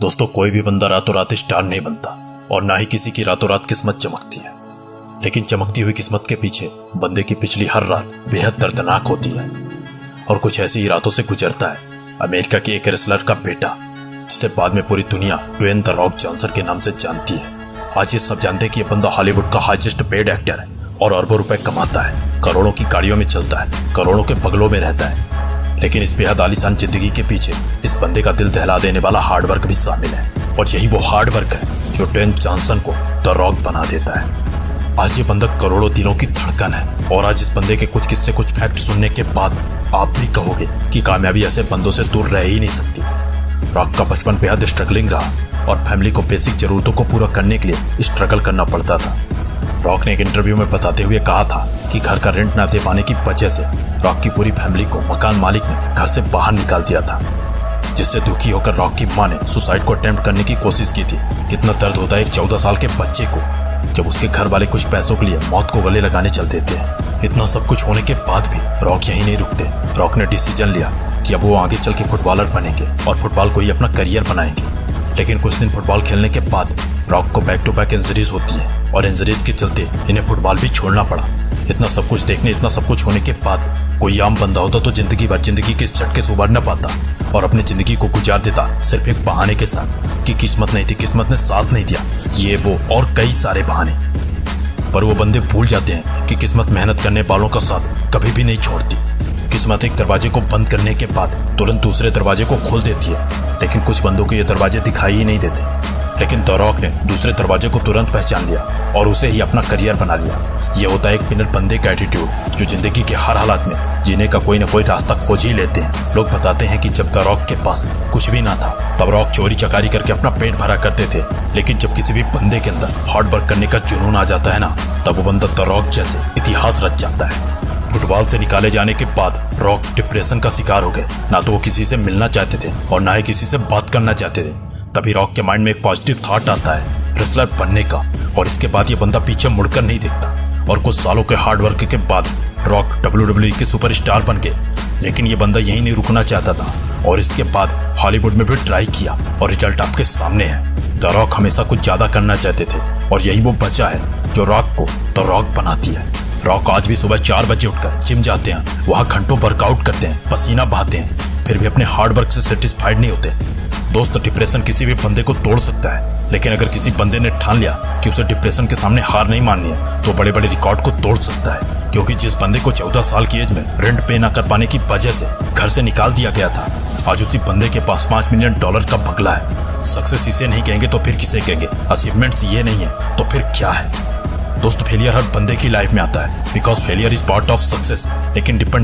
दोस्तों, कोई भी बंदा रातों रात स्टार नहीं बनता और ना ही किसी की रातों रात किस्मत चमकती है। लेकिन चमकती हुई किस्मत के पीछे बंदे की पिछली हर रात बेहद दर्दनाक होती है और कुछ ऐसी ही रातों से गुजरता है अमेरिका के एक रेसलर का बेटा, जिसे बाद में पूरी दुनिया ड्वेन द रॉक जॉनसन के नाम से जानती है। आज ये सब जानते हैं कि यह बंदा हॉलीवुड का हाईएस्ट पेड एक्टर है और अरबों रुपए कमाता है, करोड़ों की गाड़ियों में चलता है, करोड़ों के बंगलों में रहता है। लेकिन इस बेहद आलीशान जिंदगी के पीछे इस बंदे का दिल दहला देने वाला हार्डवर्क भी शामिल है और यही वो हार्डवर्क है जो ड्वेन जॉनसन को द रॉक बना देता है। आज ये बंदा करोड़ों दिलों की धड़कन है और आज इस बंदे के कुछ किस्से, कुछ फैक्ट सुनने के बाद आप भी कहोगे कि कामयाबी ऐसे बंदों से दूर रह ही नहीं सकती। रॉक का बचपन बेहद स्ट्रगलिंग रहा और फैमिली को बेसिक जरूरतों को पूरा करने के लिए स्ट्रगल करना पड़ता था। रॉक ने एक इंटरव्यू में बताते हुए कहा था कि घर का रेंट न दे पाने की वजह से रॉक की पूरी फैमिली को मकान मालिक ने घर से बाहर निकाल दिया था, जिससे दुखी होकर रॉक की मां ने सुसाइड को अटेम्प्ट करने की कोशिश की थी। कितना दर्द होता है एक 14 साल के बच्चे को जब उसके घर वाले कुछ पैसों के लिए मौत को गले लगाने चल देते हैं। इतना सब कुछ होने के बाद भी रॉक यही नहीं रुकते। रॉक ने डिसीजन लिया कि अब वो आगे चल के फुटबॉलर बनेंगे और फुटबॉल को ही अपना करियर बनाएंगे। लेकिन कुछ दिन फुटबॉल खेलने के बाद रॉक को बैक टू बैक इंजरीज होती है और इंजरीज के चलते इन्हें फुटबॉल भी छोड़ना पड़ा। इतना सब कुछ देखने, इतना सब कुछ होने के बाद कोई आम बंदा होता तो जिंदगी भर जिंदगी के झटके से उबर न पाता और अपनी जिंदगी को गुजार देता सिर्फ एक बहाने के साथ कि किस्मत नहीं थी, किस्मत ने साथ नहीं दिया, ये वो और कई सारे बहाने। पर वो बंदे भूल जाते हैं कि किस्मत मेहनत करने वालों का साथ कभी भी नहीं छोड़ती। किस्मत एक दरवाजे को बंद करने के बाद तुरंत दूसरे दरवाजे को खोल देती है, लेकिन कुछ बंदों को ये दरवाजे दिखाई ही नहीं देते। लेकिन द रॉक ने दूसरे दरवाजे को तुरंत पहचान लिया और उसे ही अपना करियर बना लिया। यह होता है एक विनर बंदे का एटीट्यूड जो जिंदगी के हर हालात में जीने का कोई न कोई रास्ता खोज ही लेते हैं। लोग बताते हैं कि जब द रॉक के पास कुछ भी ना था तब रॉक चोरी चकारी करके अपना पेट भरा करते थे, लेकिन जब किसी भी बंदे के अंदर हार्ड वर्क करने का जुनून आ जाता है ना, तब वो बंदा द रॉक जैसे इतिहास रच जाता है। फुटबॉल से निकाले जाने के बाद रॉक डिप्रेशन का शिकार हो गए। ना तो वो किसी से मिलना चाहते थे और ना ही किसी से बात करना चाहते थे। तभी रॉक के माइंड में एक पॉजिटिव थॉट आता है रेसलर बनने का, और इसके बाद ये बंदा पीछे मुड़कर नहीं देखता और कुछ सालों के हार्ड वर्क के बाद रॉक WWE के सुपरस्टार बन गए। लेकिन ये बंदा यहीं नहीं रुकना चाहता था और इसके बाद हॉलीवुड में भी ट्राई किया और रिजल्ट आपके सामने है। द रॉक हमेशा कुछ ज्यादा करना चाहते थे और यही वो वजह है जो रॉक को द रॉक बनाती है। रॉक आज भी सुबह 4 बजे उठकर जिम जाते हैं, वहां घंटों वर्कआउट करते हैं, पसीना बहाते हैं, फिर भी अपने हार्ड वर्क से सेटिस्फाइड नहीं होते। दोस्त, डिप्रेशन किसी भी बंदे को तोड़ सकता है, लेकिन अगर किसी बंदे ने ठान लिया कि उसे डिप्रेशन के सामने हार नहीं माननी है तो बड़े बड़े रिकॉर्ड को तोड़ सकता है। क्योंकि जिस बंदे को 14 साल की एज में रेंट पे ना कर पाने की वजह से घर से निकाल दिया गया था, आज उसी बंदे के पास $5 मिलियन का बंगला है। सक्सेस इसे नहीं कहेंगे तो फिर किसे कहेंगे? अचीवमेंट्स ये नहीं है तो फिर क्या है? दोस्त, फेलियर हर बंदे की लाइफ में आता है because failure is part of success, लेकिन डिपेंड